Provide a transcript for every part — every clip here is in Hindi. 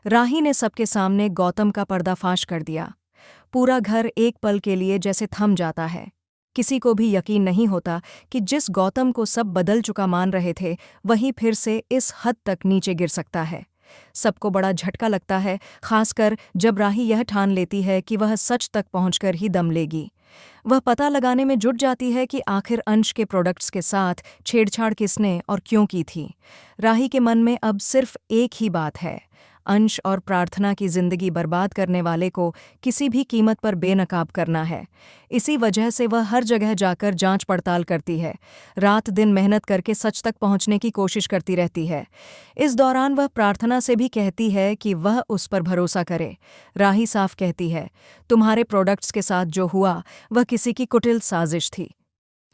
राही ने सबके सामने गौतम का पर्दाफाश कर दिया। पूरा घर एक पल के लिए जैसे थम जाता है। किसी को भी यकीन नहीं होता कि जिस गौतम को सब बदल चुका मान रहे थे, वही फिर से इस हद तक नीचे गिर सकता है। सबको बड़ा झटका लगता है, खासकर जब राही यह ठान लेती है कि वह सच तक पहुंचकर ही दम लेगी। वह पता लगाने में जुट जाती है कि आखिर अंश के प्रोडक्ट्स के साथ छेड़छाड़ किसने और क्यों की थी। राही के मन में अब सिर्फ एक ही बात है, अंश और प्रार्थना की जिंदगी बर्बाद करने वाले को किसी भी कीमत पर बेनकाब करना है। इसी वजह से वह हर जगह जाकर जांच पड़ताल करती है, रात दिन मेहनत करके सच तक पहुंचने की कोशिश करती रहती है। इस दौरान वह प्रार्थना से भी कहती है कि वह उस पर भरोसा करे। राही साफ कहती है, तुम्हारे प्रोडक्ट्स के साथ जो हुआ वह किसी की कुटिल साजिश थी।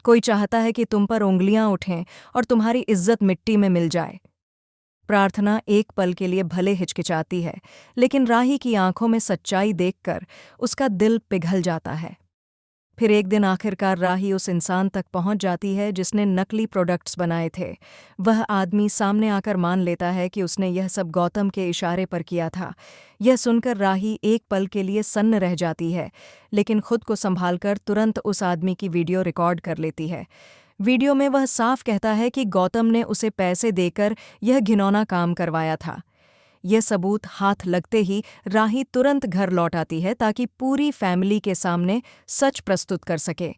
कोई चाहता है कि तुम पर उंगलियां उठें और तुम्हारी इज्जत मिट्टी में मिल जाए। प्रार्थना एक पल के लिए भले हिचकिचाती है, लेकिन राही की आंखों में सच्चाई देखकर उसका दिल पिघल जाता है। फिर एक दिन आखिरकार राही उस इंसान तक पहुंच जाती है जिसने नकली प्रोडक्ट्स बनाए थे। वह आदमी सामने आकर मान लेता है कि उसने यह सब गौतम के इशारे पर किया था। यह सुनकर राही एक पल के लिए सन्न रह जाती है, लेकिन खुद को संभालकर तुरंत उस आदमी की वीडियो रिकॉर्ड कर लेती है। वीडियो में वह साफ कहता है कि गौतम ने उसे पैसे देकर यह घिनौना काम करवाया था। यह सबूत हाथ लगते ही राही तुरंत घर लौट आती है ताकि पूरी फैमिली के सामने सच प्रस्तुत कर सके।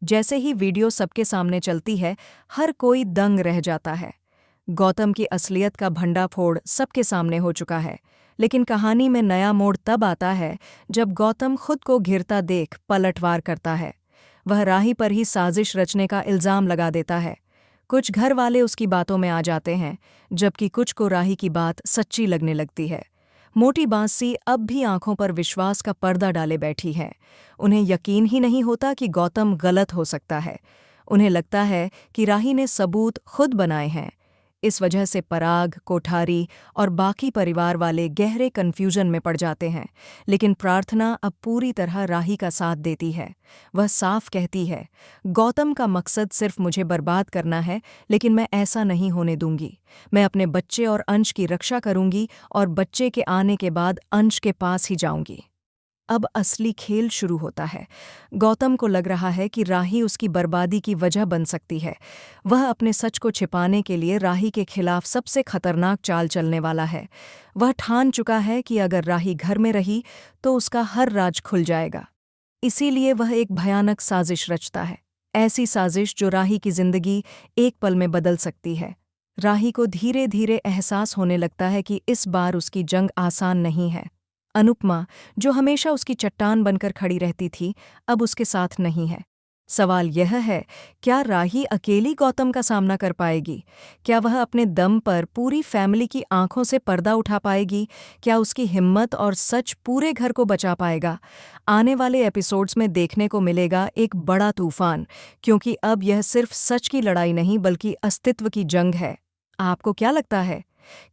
जैसे ही वीडियो सबके सामने चलती है, हर कोई दंग रह जाता है। गौतम की असलियत का भंडाफोड़ सबके सामने हो चुका है, लेकिन कहानी में नया मोड़ तब आता है जब गौतम खुद को घिरता देख पलटवार करता है। वह राही पर ही साजिश रचने का इल्जाम लगा देता है। कुछ घर वाले उसकी बातों में आ जाते हैं, जबकि कुछ को राही की बात सच्ची लगने लगती है। मोटी बांसी अब भी आंखों पर विश्वास का पर्दा डाले बैठी है। उन्हें यकीन ही नहीं होता कि गौतम गलत हो सकता है। उन्हें लगता है कि राही ने सबूत खुद बनाए हैं। इस वजह से पराग, कोठारी और बाकी परिवार वाले गहरे कन्फ्यूजन में पड़ जाते हैं। लेकिन प्रार्थना अब पूरी तरह राही का साथ देती है। वह साफ कहती है, गौतम का मकसद सिर्फ मुझे बर्बाद करना है, लेकिन मैं ऐसा नहीं होने दूंगी। मैं अपने बच्चे और अंश की रक्षा करूंगी और बच्चे के आने के बाद अंश के पास ही जाऊंगी। अब असली खेल शुरू होता है। गौतम को लग रहा है कि राही उसकी बर्बादी की वजह बन सकती है। वह अपने सच को छिपाने के लिए राही के खिलाफ सबसे खतरनाक चाल चलने वाला है। वह ठान चुका है कि अगर राही घर में रही तो उसका हर राज खुल जाएगा। इसीलिए वह एक भयानक साजिश रचता है, ऐसी साजिश जो राही की जिंदगी एक पल में बदल सकती है। राही को धीरे धीरे एहसास होने लगता है कि इस बार उसकी जंग आसान नहीं है। अनुपमा, जो हमेशा उसकी चट्टान बनकर खड़ी रहती थी, अब उसके साथ नहीं है। सवाल यह है, क्या राही अकेली गौतम का सामना कर पाएगी? क्या वह अपने दम पर पूरी फैमिली की आंखों से पर्दा उठा पाएगी? क्या उसकी हिम्मत और सच पूरे घर को बचा पाएगा? आने वाले एपिसोड्स में देखने को मिलेगा एक बड़ा तूफान, क्योंकि अब यह सिर्फ सच की लड़ाई नहीं बल्कि अस्तित्व की जंग है। आपको क्या लगता है?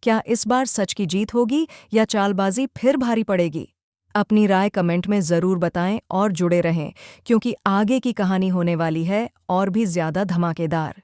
क्या इस बार सच की जीत होगी या चालबाजी फिर भारी पड़ेगी? अपनी राय कमेंट में ज़रूर बताएं और जुड़े रहें, क्योंकि आगे की कहानी होने वाली है और भी ज़्यादा धमाकेदार।